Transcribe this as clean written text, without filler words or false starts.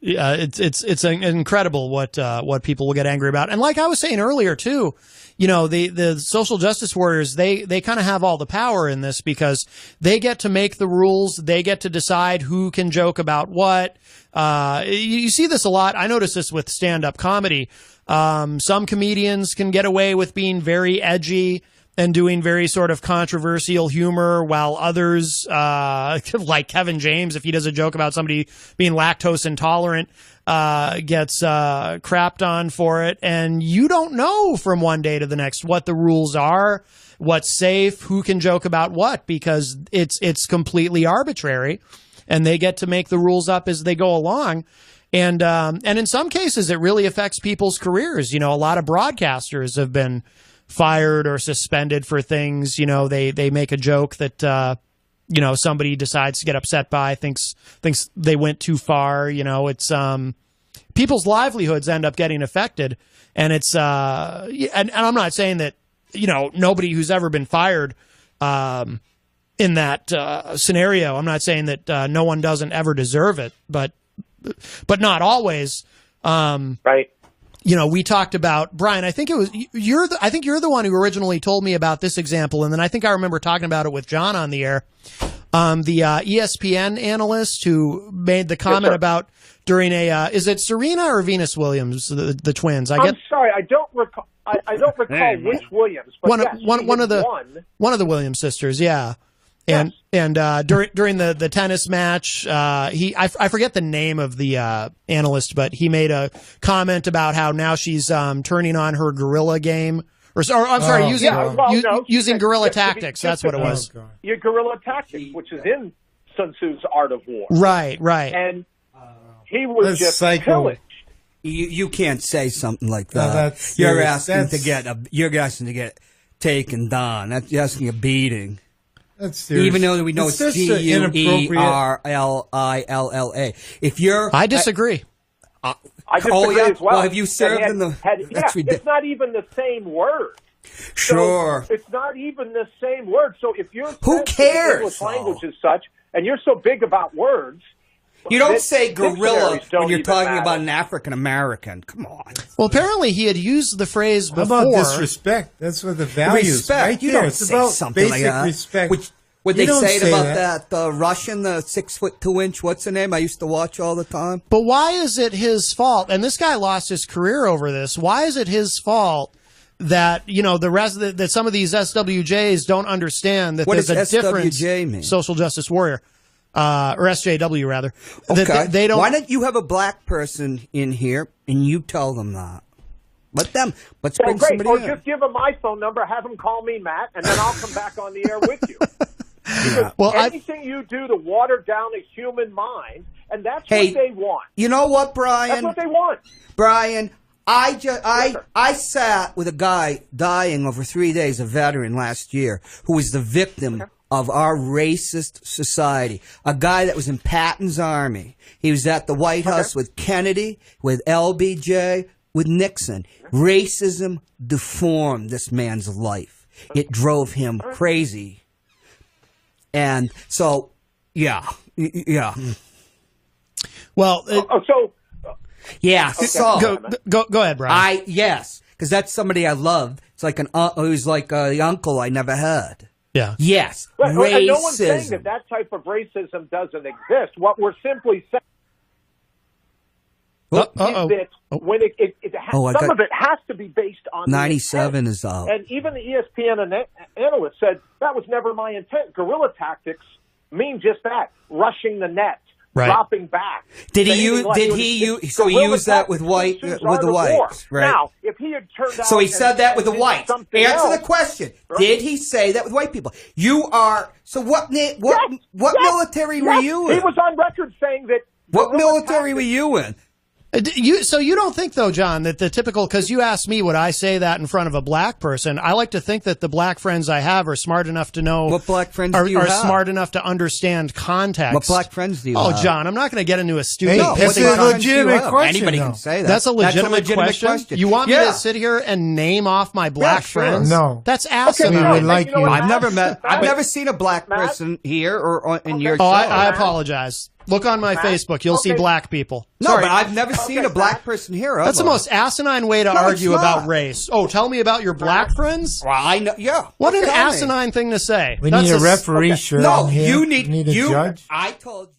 it's incredible what people will get angry about. And like I was saying earlier too, you know, the social justice warriors, they kind of have all the power in this because they get to make the rules. They get to decide who can joke about what. You see this a lot. I notice this with stand-up comedy. Some comedians can get away with being very edgy and doing very sort of controversial humor, while others, like Kevin James, if he does a joke about somebody being lactose intolerant, gets crapped on for it. And you don't know from one day to the next what the rules are, what's safe, who can joke about what, because it's completely arbitrary, and they get to make the rules up as they go along. And in some cases, it really affects people's careers. You know, a lot of broadcasters have been fired or suspended for things. You know, they make a joke that, you know, somebody decides to get upset by, thinks they went too far. You know, it's, people's livelihoods end up getting affected. And it's, and I'm not saying that, you know, nobody who's ever been fired, in that, scenario, I'm not saying that, no one doesn't ever deserve it, but not always. Right. You know, we talked about, Brian, I think you're the one who originally told me about this example, and then I think I remember talking about it with John on the air. The ESPN analyst who made the comment about during is it Serena or Venus Williams, the twins? I'm sorry, I don't recall. I don't recall which Williams, but one of the Williams sisters, yeah. And during the tennis match, I forget the name of the analyst, but he made a comment about how now she's turning on her guerrilla game, or I'm sorry, using guerrilla tactics. That's what it was. Your guerrilla tactics, which is in Sun Tzu's Art of War. Right. And he was just pillaged. You can't say something like that. You're asking to get taken down. That's asking a beating. That's serious. Even though we know it's Guerrilla. If you're, I disagree. I disagree as well. Well, have you served in the? It's not even the same word. Sure. So it's not even the same word. So if you're who cares? English language is such, and you're so big about words. You don't say gorilla when you're talking about an African American. Come on. Well, apparently he had used the phrase before. How about disrespect? That's what the values. Respect. Right You there. don't it's say about something basic like that. Respect. Would they say it about that Russian, the 6'2" what's the name? I used to watch all the time. But why is it his fault? And this guy lost his career over this. Why is it his fault that, you know, the rest of that some of these SWJs don't understand that there's a difference? Mean? Social justice warrior. Or SJW rather. Okay. That they don't. Why don't you have a black person in here and you tell them that? Let's bring somebody Or in. just give them my phone number, have them call me Matt, and then I'll come back on the air with you. Yeah. Well, anything you do to water down a human mind, and that's what they want. You know what, Brian? That's what they want. Brian, I sat with a guy dying over 3 days, a veteran last year, who was the victim of our racist society. A guy that was in Patton's army. He was at the White House with Kennedy, with LBJ, with Nixon. Racism deformed this man's life. It drove him crazy. And so, yeah. Well, yeah. Okay. So go ahead, Brian. Yes, because that's somebody I loved. It's like it was like the uncle I never had. Yeah. Yes. Right. Racism. And no one's saying that type of racism doesn't exist. What we're simply saying is that when some of it has to be based on 97 is out. And even the ESPN analyst said that was never my intent. Guerrilla tactics mean just that: rushing the net, dropping back. Did he use that with the whites? Right. Now, if he had turned out, so he said that with the whites. Answer the question: did he say that with white people? You are. So what military were you in? He was on record saying that. What military were you in? So you don't think, though, John, that the typical, because you asked me would I say that in front of a black person. I like to think that the black friends I have are smart enough to know. What black friends do you have? Are smart enough to understand context. What black friends do you have? Oh, John, I'm not going to get into a stupid That's a legitimate question. Anybody can say that. That's a legitimate question. You want me to sit here and name off my black friends? No. That's asinine. We would like you. I've never seen a black person here or in your show. I apologize. Look on my Facebook. You'll see black people. No, Sorry. but I've never seen a black person here. That's the most asinine way to argue about race. Oh, tell me about your black friends? Well, I know. Yeah. What an asinine thing to say. We need a referee, Cheryl. No, here. you need a judge. I told you.